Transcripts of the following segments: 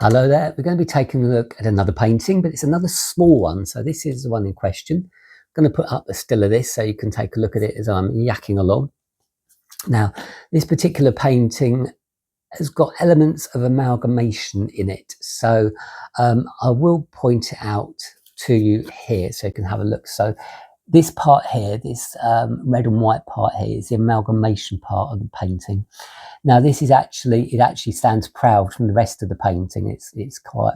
Hello there. We're going to be taking a look at another painting, but it's another small one. So this is the one in question. I'm going to put up a still of this so you can take a look at it as I'm yakking along. Now, this particular painting has got elements of amalgamation in it. So I will point it out to you here so you can have a look. So this part here, this red and white part here, is the amalgamation part of the painting. Now this is actually, it actually stands proud from the rest of the painting. It's quite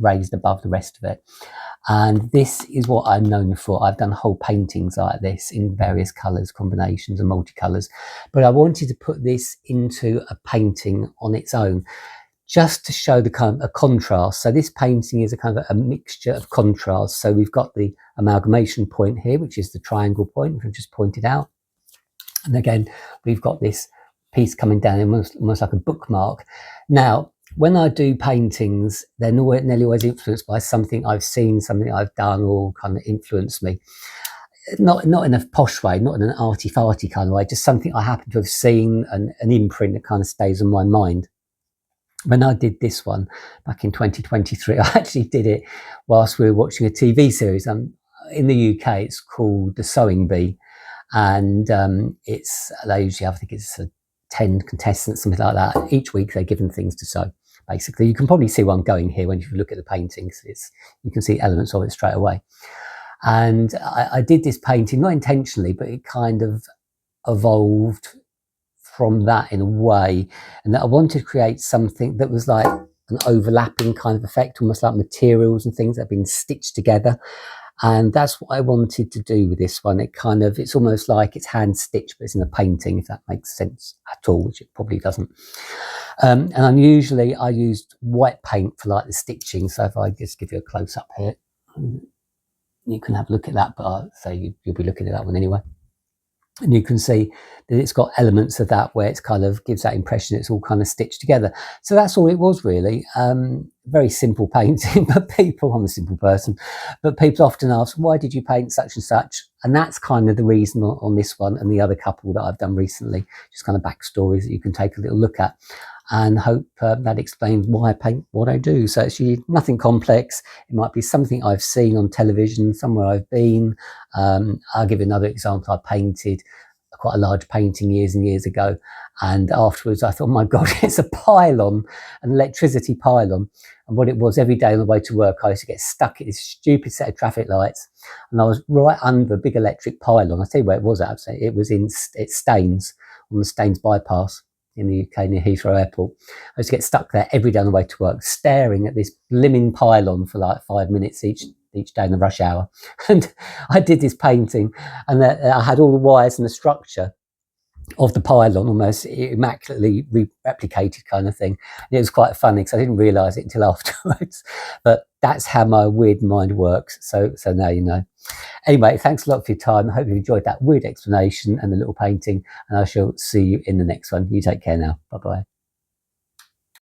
raised above the rest of it. And this is what I'm known for. I've done whole paintings like this in various colours, combinations and multicolours. But I wanted to put this into a painting on its own, just to show the kind of a contrast. So this painting is a kind of a mixture of contrasts. So we've got the amalgamation point here, which is the triangle point, which I've just pointed out. And again, we've got this piece coming down, almost like a bookmark. Now, when I do paintings, they're nearly always influenced by something I've seen, something I've done, or kind of influenced me. Not in a posh way, not in an arty-farty kind of way, just something I happen to have seen, an imprint that kind of stays on my mind. When I did this one back in 2023, I actually did it whilst we were watching a TV series. In the UK, it's called The Sewing Bee, and they usually have, I think it's 10 contestants, something like that. Each week they're given things to sew. Basically, you can probably see where I'm going here when you look at the paintings. You can see elements of it straight away. And I did this painting, not intentionally, but it kind of evolved from that in a way, and that I wanted to create something that was like an overlapping kind of effect, almost like materials and things that have been stitched together. And that's what I wanted to do with this one. It's almost like it's hand stitched, but it's in a painting, if that makes sense at all, which it probably doesn't. And unusually I used white paint for like the stitching. So if I just give you a close up here, you can have a look at that, but I'll say you'll be looking at that one anyway. And you can see that it's got elements of that where it's kind of gives that impression it's all kind of stitched together. So that's all it was really. Very simple painting, but I'm a simple person, but people often ask, why did you paint such and such? And that's kind of the reason on this one and the other couple that I've done recently, just kind of backstories that you can take a little look at, and hope that explains why I paint what I do. So it's usually nothing complex. It might be something I've seen on television, somewhere I've been. I'll give you another example. I painted quite a large painting years and years ago, and afterwards I thought, oh my God, it's a pylon, an electricity pylon. And what it was, every day on the way to work, I used to get stuck at this stupid set of traffic lights, and I was right under a big electric pylon. I'll tell you where it was actually. It was in Staines, on the Staines bypass in the UK near Heathrow Airport. I used to get stuck there every day on the way to work, staring at this blimmin' pylon for like 5 minutes each day in the rush hour. And I did this painting, and I had all the wires and the structure of the pylon almost immaculately replicated kind of thing. And it was quite funny because I didn't realise it until afterwards. But that's how my weird mind works. So now you know. Anyway, thanks a lot for your time. I hope you enjoyed that weird explanation and the little painting, and I shall see you in the next one. You take care now. Bye-bye.